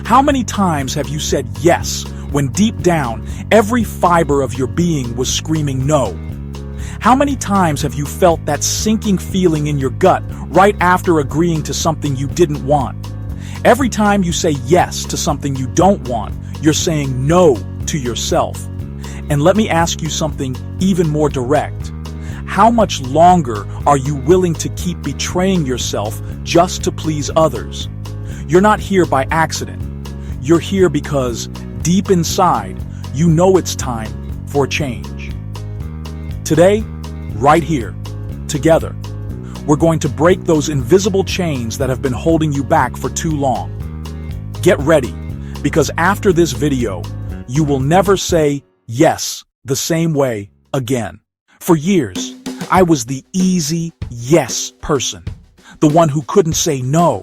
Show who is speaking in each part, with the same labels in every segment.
Speaker 1: How many times have you said yes when deep down every fiber of your being was screaming no? How many times have you felt that sinking feeling in your gut right after agreeing to something you didn't want? Every time you say yes to something you don't want, you're saying no to yourself. And let me ask you something even more direct. How much longer are you willing to keep betraying yourself just to please others? You're not here by accident. You're here because, deep inside, you know it's time for a change. Today, right here, together, we're going to break those invisible chains that have been holding you back for too long. Get ready, because after this video, you will never say yes the same way again. For years, I was the easy yes person, the one who couldn't say no,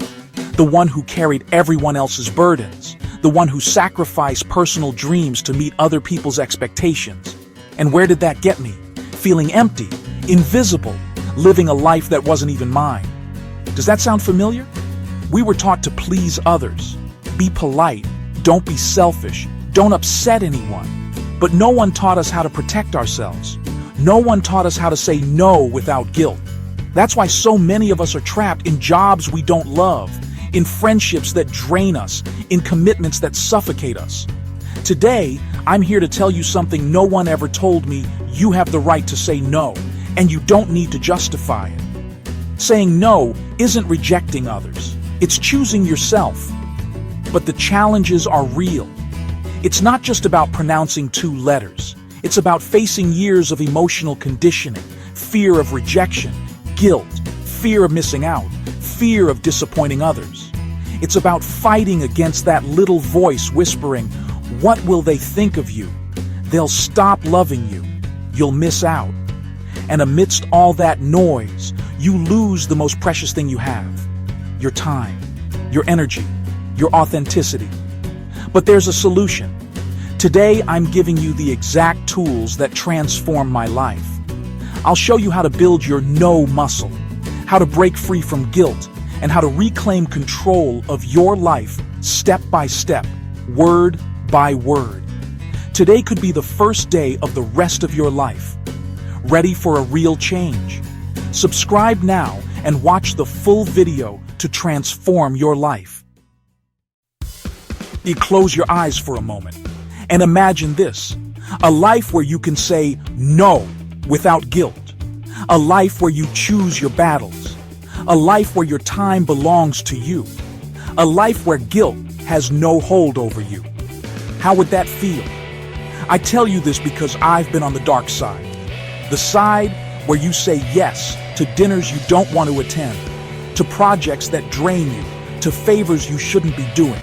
Speaker 1: the one who carried everyone else's burdens, the one who sacrificed personal dreams to meet other people's expectations. And where did that get me? Feeling empty, invisible, living a life that wasn't even mine. Does that sound familiar? We were taught to please others. Be polite, don't be selfish, don't upset anyone. But no one taught us how to protect ourselves. No one taught us how to say no without guilt. That's why so many of us are trapped in jobs we don't love, in friendships that drain us, in commitments that suffocate us. Today, I'm here to tell you something no one ever told me. You have the right to say no, and you don't need to justify it. Saying no isn't rejecting others. It's choosing yourself. But the challenges are real. It's not just about pronouncing two letters. It's about facing years of emotional conditioning, fear of rejection, guilt, fear of missing out, fear of disappointing others. It's about fighting against that little voice whispering, "What will they think of you? They'll stop loving you. You'll miss out." And amidst all that noise, you lose the most precious thing you have: your time, your energy, your authenticity. But there's a solution. Today, I'm giving you the exact tools that transform my life. I'll show you how to build your no muscle, how to break free from guilt, and how to reclaim control of your life step by step, word by word. Today could be the first day of the rest of your life. Ready for a real change? Subscribe now and watch the full video to transform your life. You close your eyes for a moment and imagine this: a life where you can say no without guilt, a life where you choose your battles, a life where your time belongs to you, a life where guilt has no hold over you. How would that feel? I tell you this because I've been on the dark side, the side where you say yes to dinners you don't want to attend, to projects that drain you, to favors you shouldn't be doing.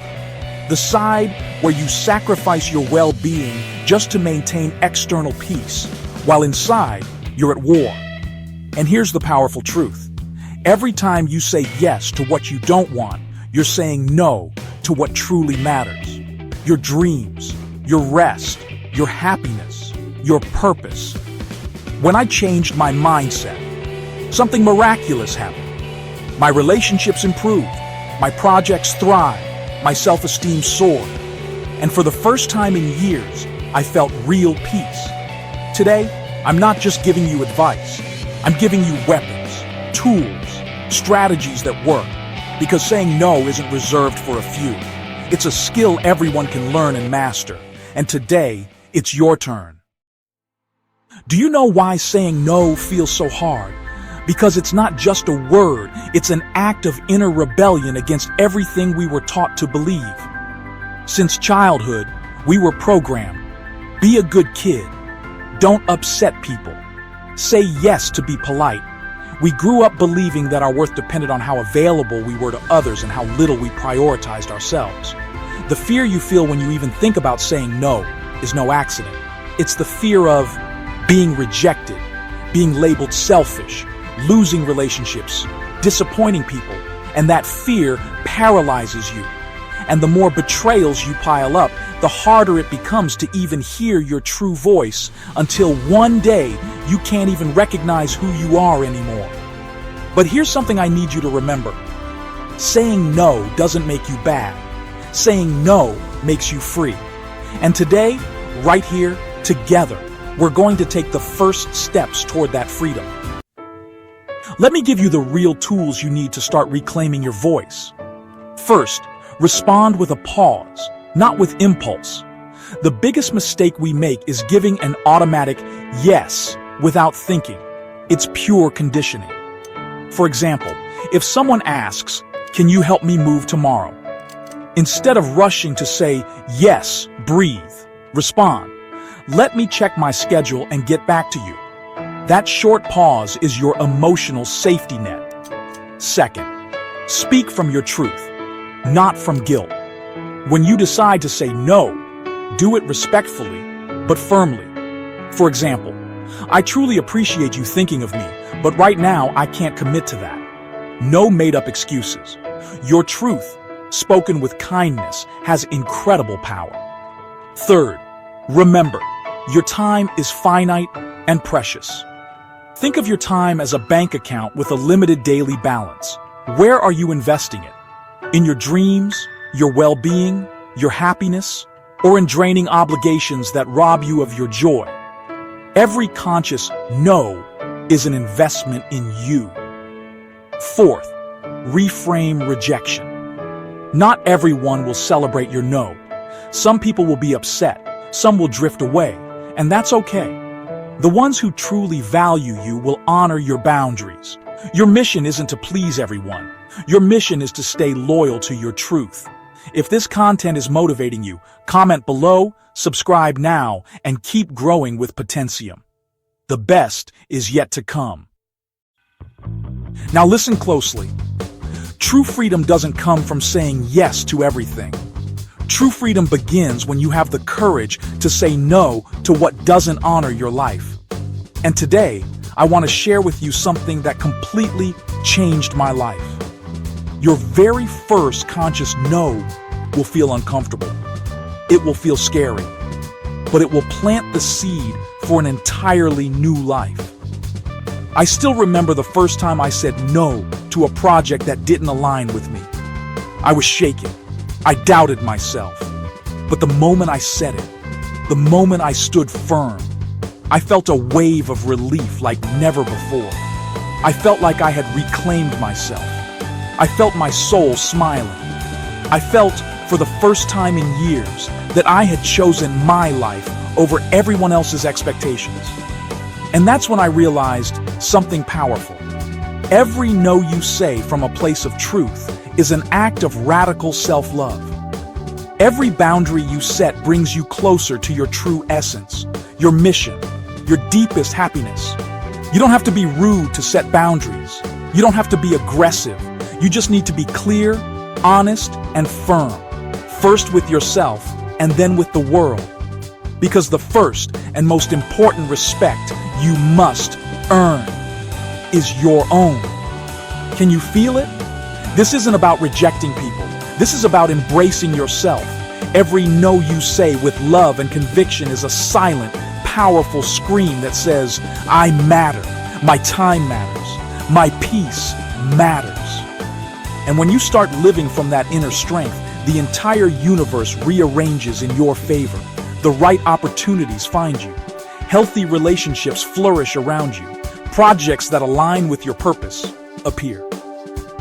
Speaker 1: The side where you sacrifice your well-being just to maintain external peace, while inside you're at war. And here's the powerful truth. Every time you say yes to what you don't want, you're saying no to what truly matters. Your dreams, your rest, your happiness, your purpose. When I changed my mindset, something miraculous happened. My relationships improved, my projects thrived, my self-esteem soared, and for the first time in years, I felt real peace. Today, I'm not just giving you advice. I'm giving you weapons, tools, strategies that work, because saying no isn't reserved for a few. It's a skill everyone can learn and master, and today, it's your turn. Do you know why saying no feels so hard? Because it's not just a word, it's an act of inner rebellion against everything we were taught to believe. Since childhood, we were programmed. Be a good kid. Don't upset people. Say yes to be polite. We grew up believing that our worth depended on how available we were to others and how little we prioritized ourselves. The fear you feel when you even think about saying no is no accident. It's the fear of being rejected, being labeled selfish, losing relationships, disappointing people, and that fear paralyzes you. And the more betrayals you pile up, the harder it becomes to even hear your true voice, until one day you can't even recognize who you are anymore. But here's something I need you to remember. Saying no doesn't make you bad. Saying no makes you free. And today, right here, together, we're going to take the first steps toward that freedom. Let me give you the real tools you need to start reclaiming your voice. First, respond with a pause, not with impulse. The biggest mistake we make is giving an automatic yes without thinking. It's pure conditioning. For example, if someone asks, "Can you help me move tomorrow?" Instead of rushing to say, "Yes, breathe," respond, "Let me check my schedule and get back to you." That short pause is your emotional safety net. Second, speak from your truth, not from guilt. When you decide to say no, do it respectfully, but firmly. For example, "I truly appreciate you thinking of me, but right now I can't commit to that." No made-up excuses. Your truth, spoken with kindness, has incredible power. Third, remember, your time is finite and precious. Think of your time as a bank account with a limited daily balance. Where are you investing it? In your dreams, your well-being, your happiness, or in draining obligations that rob you of your joy? Every conscious no is an investment in you. Fourth, reframe rejection. Not everyone will celebrate your no. Some people will be upset, some will drift away, and that's okay. The ones who truly value you will honor your boundaries. Your mission isn't to please everyone. Your mission is to stay loyal to your truth. If this content is motivating you, comment below, subscribe now, and keep growing with Potentium. The best is yet to come. Now listen closely. True freedom doesn't come from saying yes to everything. True freedom begins when you have the courage to say no to what doesn't honor your life. And today, I want to share with you something that completely changed my life. Your very first conscious no will feel uncomfortable. It will feel scary, but it will plant the seed for an entirely new life. I still remember the first time I said no to a project that didn't align with me. I was shaken. I doubted myself. But the moment I said it, the moment I stood firm, I felt a wave of relief like never before. I felt like I had reclaimed myself. I felt my soul smiling. I felt, for the first time in years, that I had chosen my life over everyone else's expectations. And that's when I realized something powerful. Every no you say from a place of truth is an act of radical self-love. Every boundary you set brings you closer to your true essence, your mission, your deepest happiness. You don't have to be rude to set boundaries. You don't have to be aggressive. You just need to be clear, honest, and firm. First with yourself, and then with the world. Because the first and most important respect you must earn is your own. Can you feel it? This isn't about rejecting people. This is about embracing yourself. Every no you say with love and conviction is a silent, powerful scream that says, "I matter, my time matters, my peace matters." And when you start living from that inner strength, the entire universe rearranges in your favor. The right opportunities find you. Healthy relationships flourish around you. Projects that align with your purpose appear.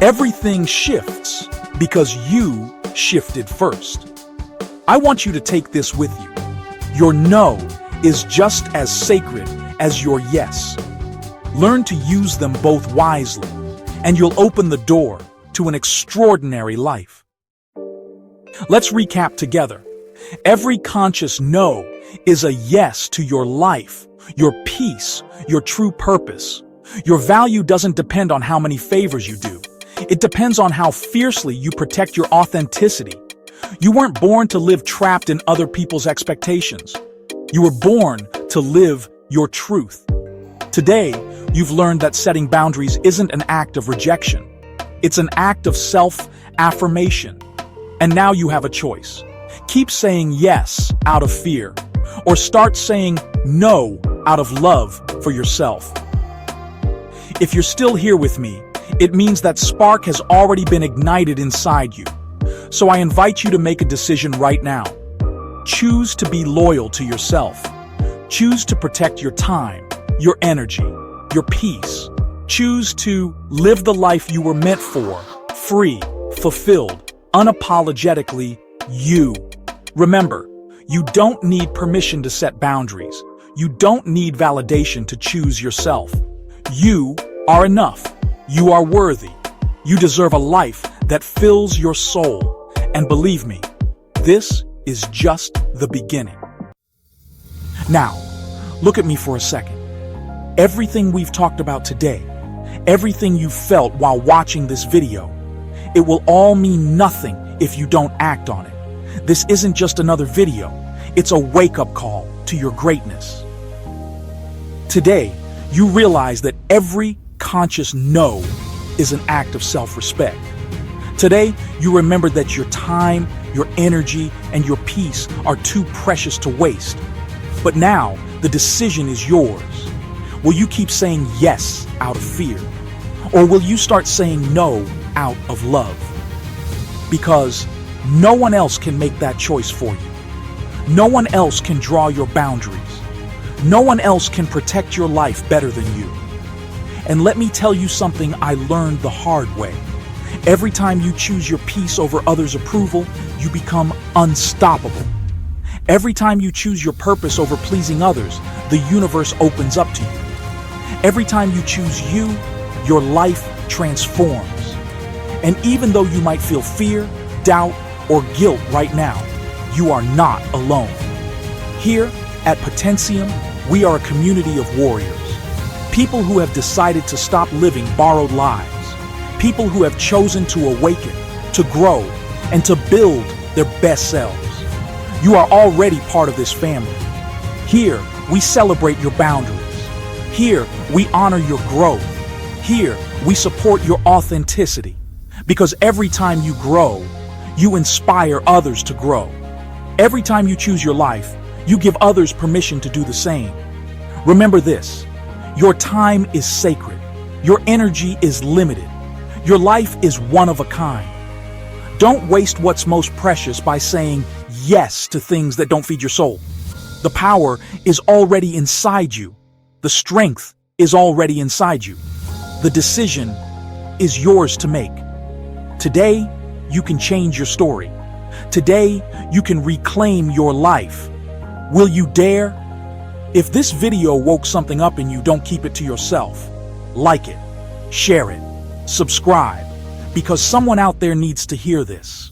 Speaker 1: Everything shifts because you shifted first. I want you to take this with you. Your no is just as sacred as your yes. Learn to use them both wisely, and you'll open the door to an extraordinary life. Let's recap together. Every conscious no is a yes to your life, your peace, your true purpose. Your value doesn't depend on how many favors you do. It depends on how fiercely you protect your authenticity. You weren't born to live trapped in other people's expectations. You were born to live your truth. Today, you've learned that setting boundaries isn't an act of rejection. It's an act of self-affirmation. And now you have a choice. Keep saying yes out of fear, or start saying no out of love for yourself. If you're still here with me, it means that spark has already been ignited inside you. So I invite you to make a decision right now. Choose to be loyal to yourself. Choose to protect your time, your energy, your peace. Choose to live the life you were meant for, free, fulfilled, unapologetically you. Remember, you don't need permission to set boundaries. You don't need validation to choose yourself. You are enough. You are worthy. You deserve a life that fills your soul. And believe me, this is just the beginning. Now, look at me for a second. Everything we've talked about today, everything you felt while watching this video, it will all mean nothing if you don't act on it. This isn't just another video. It's a wake-up call to your greatness. Today, you realize that every conscious no is an act of self-respect. Today, you remember that your time, your energy, and your peace are too precious to waste. But now, the decision is yours. Will you keep saying yes out of fear? Or will you start saying no out of love? Because no one else can make that choice for you. No one else can draw your boundaries. No one else can protect your life better than you. And let me tell you something I learned the hard way. Every time you choose your peace over others' approval, you become unstoppable. Every time you choose your purpose over pleasing others, the universe opens up to you. Every time you choose you, your life transforms. And even though you might feel fear, doubt, or guilt right now, you are not alone. Here at Potentium, we are a community of warriors. People who have decided to stop living borrowed lives. People who have chosen to awaken, to grow, and to build their best selves. You are already part of this family. Here, we celebrate your boundaries. Here, we honor your growth. Here, we support your authenticity. Because every time you grow, you inspire others to grow. Every time you choose your life, you give others permission to do the same. Remember this, your time is sacred. Your energy is limited. Your life is one of a kind. Don't waste what's most precious by saying yes to things that don't feed your soul. The power is already inside you. The strength is already inside you. The decision is yours to make. Today, you can change your story. Today, you can reclaim your life. Will you dare? If this video woke something up in you, don't keep it to yourself. Like it, share it, subscribe, because someone out there needs to hear this.